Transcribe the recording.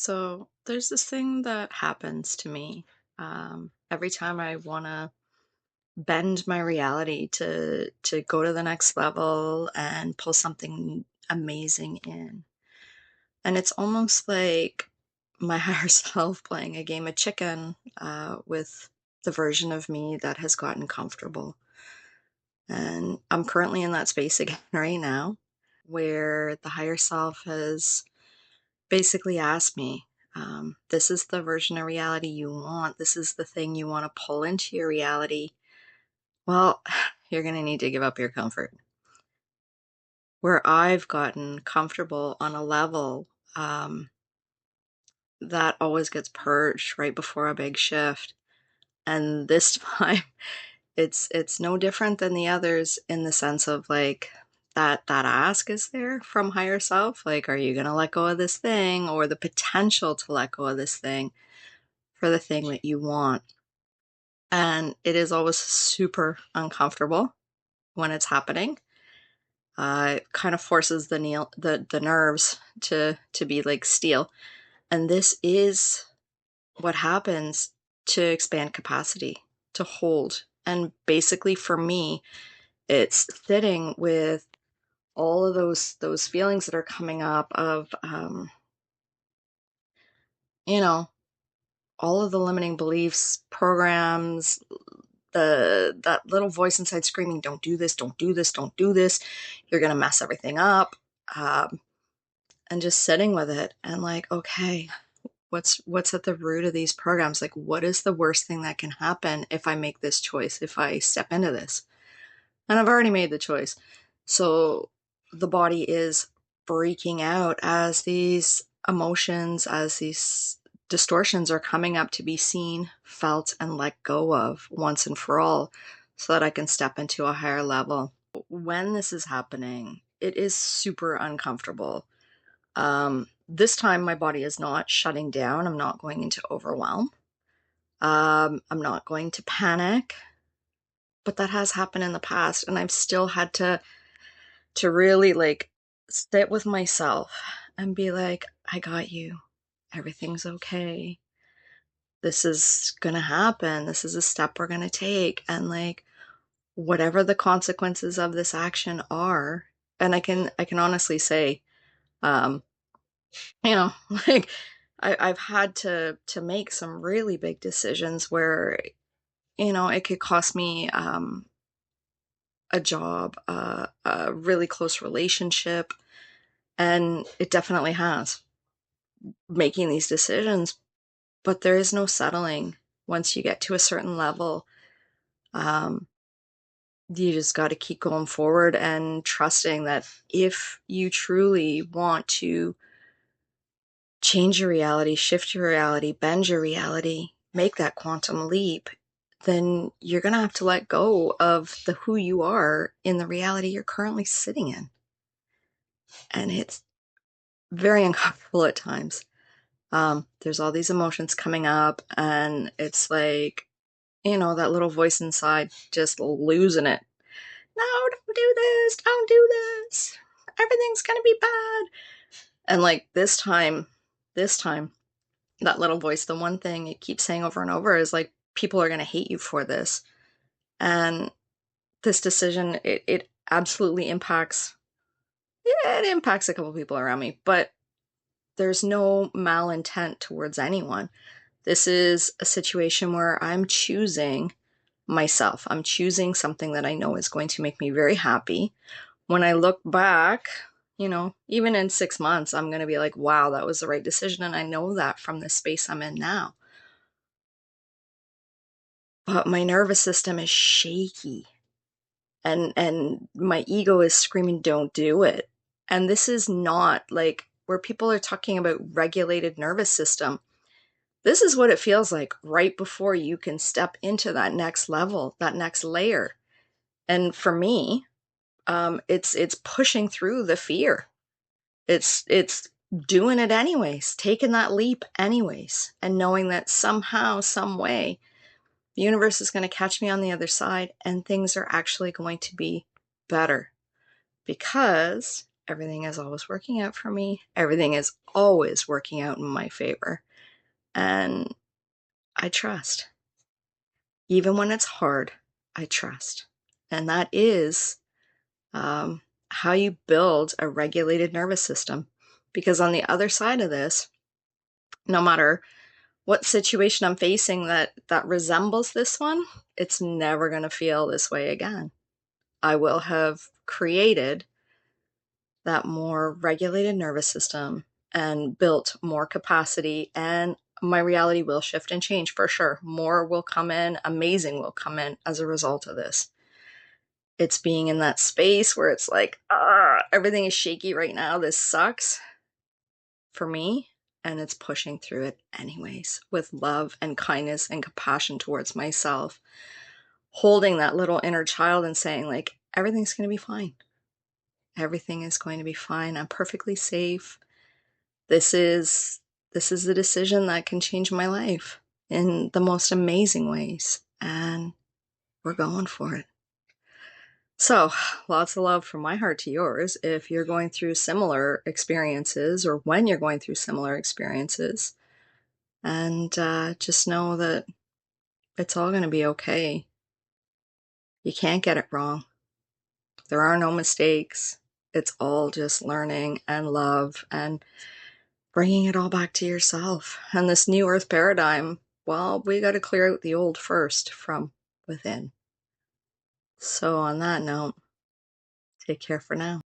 So there's this thing that happens to me every time I want to bend my reality to go to the next level and pull something amazing in. And it's almost like my higher self playing a game of chicken with the version of me that has gotten comfortable. And I'm currently in that space again right now, where the higher self has basically asked me, this is the version of reality you want. This is the thing you want to pull into your reality. Well, you're going to need to give up your comfort. Where I've gotten comfortable on a level that always gets purged right before a big shift. And this time it's no different than the others in the sense of like that ask is there from higher self, like, are you going to let go of this thing, or the potential to let go of this thing for the thing that you want. And it is always super uncomfortable when it's happening. It kind of forces the nerves to be like steel. And this is what happens to expand capacity, to hold. And basically for me, it's sitting with all of those feelings that are coming up of you know, all of the limiting beliefs, programs, that little voice inside screaming, don't do this, don't do this, don't do this, you're gonna mess everything up. um, and just sitting with it and like, okay, what's at the root of these programs? Like, what is the worst thing that can happen if I make this choice, if I step into this? And I've already made the choice. So the body is freaking out as these emotions, as these distortions are coming up to be seen, felt, and let go of once and for all, so that I can step into a higher level. When this is happening, it is super uncomfortable. This time, my body is not shutting down. I'm not going into overwhelm. I'm not going to panic, but that has happened in the past, and I've still had to really like sit with myself and be like, I got you. Everything's okay. This is going to happen. This is a step we're going to take. And like, whatever the consequences of this action are, and I can honestly say, um, you know, like I've had to make some really big decisions where, it could cost me, a job, a really close relationship, and it definitely has, making these decisions. But there is no settling. Once you get to a certain level, um, you just got to keep going forward and trusting that if you truly want to change your reality, shift your reality, bend your reality, make that quantum leap, then you're going to have to let go of the who you are in the reality you're currently sitting in. And it's very uncomfortable at times. There's all these emotions coming up, and it's like, that little voice inside just losing it. No, don't do this. Don't do this. Everything's going to be bad. And like this time, that little voice, the one thing it keeps saying over and over is like, people are going to hate you for this. And this decision, it absolutely impacts, yeah, it impacts a couple people around me, but there's no malintent towards anyone. This is a situation where I'm choosing myself. I'm choosing something that I know is going to make me very happy. When I look back, even in 6 months, I'm going to be like, wow, that was the right decision. And I know that from the space I'm in now. But my nervous system is shaky, and my ego is screaming, don't do it. And this is not like where people are talking about regulated nervous system. This is what it feels like right before you can step into that next level, that next layer. And for me, it's pushing through the fear. It's doing it anyways, taking that leap anyways, and knowing that somehow, some way, the universe is going to catch me on the other side, and things are actually going to be better, because everything is always working out for me. Everything is always working out in my favor. And I trust. Even when it's hard, I trust. And that is how you build a regulated nervous system. Because on the other side of this, no matter what situation I'm facing that resembles this one, it's never going to feel this way again. I will have created that more regulated nervous system and built more capacity, and my reality will shift and change for sure. More will come in, amazing will come in as a result of this. It's being in that space where it's like, everything is shaky right now. This sucks for me. And it's pushing through it anyways with love and kindness and compassion towards myself. Holding that little inner child and saying, like, everything's going to be fine. Everything is going to be fine. I'm perfectly safe. This is the decision that can change my life in the most amazing ways. And we're going for it. So, lots of love from my heart to yours if you're going through similar experiences or when you're going through similar experiences. And just know that it's all going to be okay. You can't get it wrong. There are no mistakes. It's all just learning and love and bringing it all back to yourself. And this new earth paradigm, well, we got to clear out the old first from within. So on that note, take care for now.